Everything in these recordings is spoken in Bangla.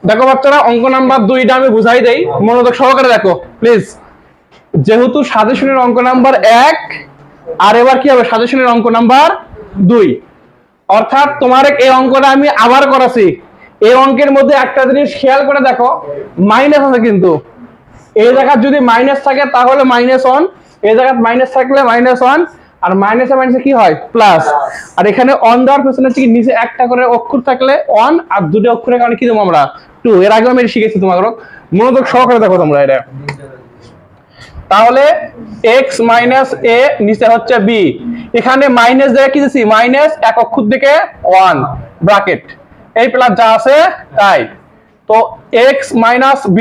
দেখো বাচ্চারা, অঙ্ক নাম্বার 2টা আমি বুঝাই দেই, মনোযোগ সহকারে দেখো প্লিজ। যেহেতু সাজেশনের অঙ্ক নাম্বার 1, আর এবার কি হবে সাজেশনের অঙ্ক নাম্বার 2, অর্থাৎ তোমার এই অঙ্কটা আমি আবার করাছি। এই অঙ্কের মধ্যে একটা জিনিস খেয়াল করে দেখো, মাইনাস আছে, কিন্তু এই জায়গায় যদি মাইনাস থাকে তাহলে -1, এই জায়গায় মাইনাস থাকলে -1, আর মাইনাসে মাইনাসে কি হয় প্লাস। আর এখানে অন দেওয়ার পেছনে ঠিক নিচে একটা করে অক্ষর থাকলে 1, আর দুটো অক্ষরের কারণে কি দেবো আমরা 2। এর আগে আমি শিখেছি তোমাদের, মনোযোগ সহকারে দেখো তোমরা এটা। তাহলে x মাইনাস a নিচে হচ্ছে b, এখানে মাইনাস দিয়ে কি দিছি মাইনাস এক অক্ষর থেকে 1 ব্র্যাকেট, এই প্লাস যা আছে তাই। তো x মাইনাস b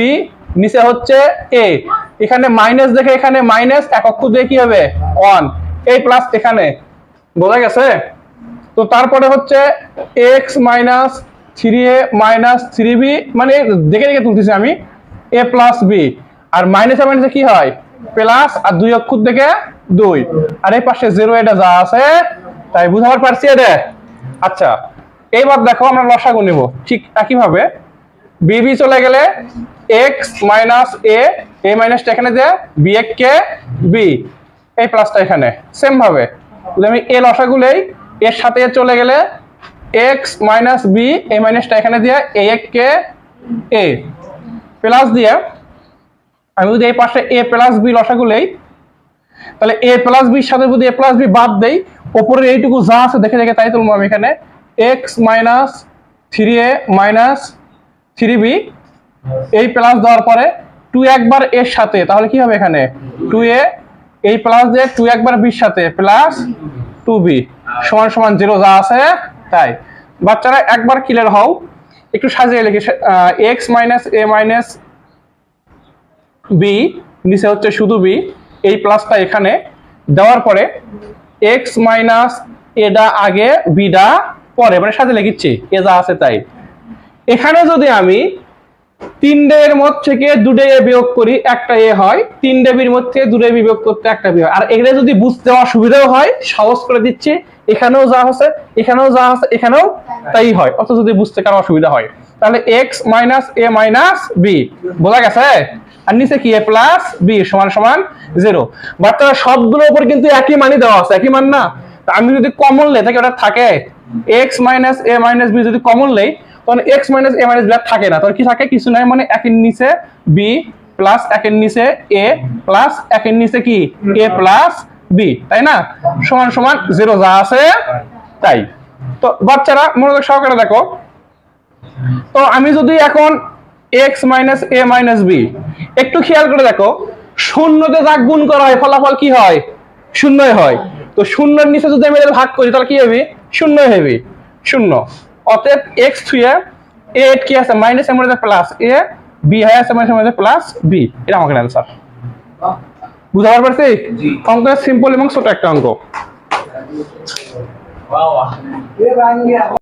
নিচে হচ্ছে a, এখানে মাইনাস দেখে এখানে মাইনাস এক অক্ষর দিয়ে কি হবে 1, এই প্লাস এখানে, বোঝা গেছে? তো তারপরে হচ্ছে x minus 3a minus 3b, মানে দেখে দেখে তুলতেছি আমি, a প্লাস b, আর মাইনাসে মাইনাসে কি হয় প্লাস, আর 2 অক্ষর থেকে 2, আর এই পাশে 0, এটা যা আছে তাই। বুঝাবার পারছি এটা? আচ্ছা, এইবার দেখো আমরা লসাগু নেব ঠিক একইভাবে। b চলে গেলে x মাইনাস a, a মাইনাসটা এখানে দিয়ে b কে b, এই প্লাসটা এখানে সেম ভাবে যদি আমি a লসাগু নেই, এর সাথে চলে গেলে x মাইনাস b, a মাইনাসটা এখানে দিয়ে a কে a প্লাস দিয়ে, আমি যদি এই পাশে a প্লাস b লসাগু নেই, তাহলে a প্লাস b এর সাথে যদি a প্লাস b বাদ দেই, উপরে এইটুকু যা আছে দেখে দেখে তাই তুলবো আমি এখানে। x minus 3a minus 3b, এই প্লাস দেওয়ার পরে 2 একবার এর সাথে, তাহলে কি হবে এখানে 2a, এই প্লাস দিয়ে 2 একবার b এর সাথে প্লাস 2b সমান সমান 0 যা আছে তাই। বাচ্চারা একবার ক্লিয়ার হও, একটু সাজিয়ে লিখি। x minus a minus b নিচে হচ্ছে শুধু b, এই প্লাসটা এখানে দেওয়ার পরে x মাইনাস এটা আগে বিটা পরে, মানে সাথে লিখছি এ যা আছে তাই। এখানে যদি আমি 3 এর মধ্যে থেকে 2 এ বিয়োগ করি, একটা এ হয়, 3 বির মধ্যে 2 বিয়োগ করতে একটা বি হয়। আর এগুলো যদি বুঝতে অসুবিধাও হয়, সহজ করে দিচ্ছি, এখানেও যা আছে এখানেও যা আছে এখানেও তাই হয়। অত যদি বুঝতে কারো অসুবিধা হয়, তাহলে x minus a minus b, বোঝা গেছে? আর নিচে কি a প্লাস b সমান সমান 0। বাচ্চারা সবগুলোর উপর কিন্তু একই মানই দেওয়া আছে, একই মান না? আমি যদি কমন লে থাকে, ওটা থাকে x minus a minus b, যদি কমন লেই তখন x minus a minus b থাকে না, তখন কি থাকে কিছু নাই, মানে একের নিচে b প্লাস একের নিচে a প্লাস একের নিচে কি a প্লাস b, তাই না? সমান সমান 0 যা আছে তাই। তো বাচ্চারা মনোযোগ সহকারে দেখো, তো আমি যদি এখন x minus a minus b, একটু খেয়াল করে দেখো, শূন্যতে যা গুণ করা হয় ফলাফল কি হয় শূন্যই হয়। তো শূন্যের নিচে যদি আমি ভাগ করি তাহলে কি হবে শূন্যই হবে, 0। অতএব x থুয়ে a কি আছে মাইনাস এর মধ্যে প্লাস a, b হয় আছে মাইনাস এর মধ্যে প্লাস b, এটা আমাদের অ্যানসার। বুঝতে পারছি? অঙ্ক সিম্পল এবং ছোট একটা অঙ্ক।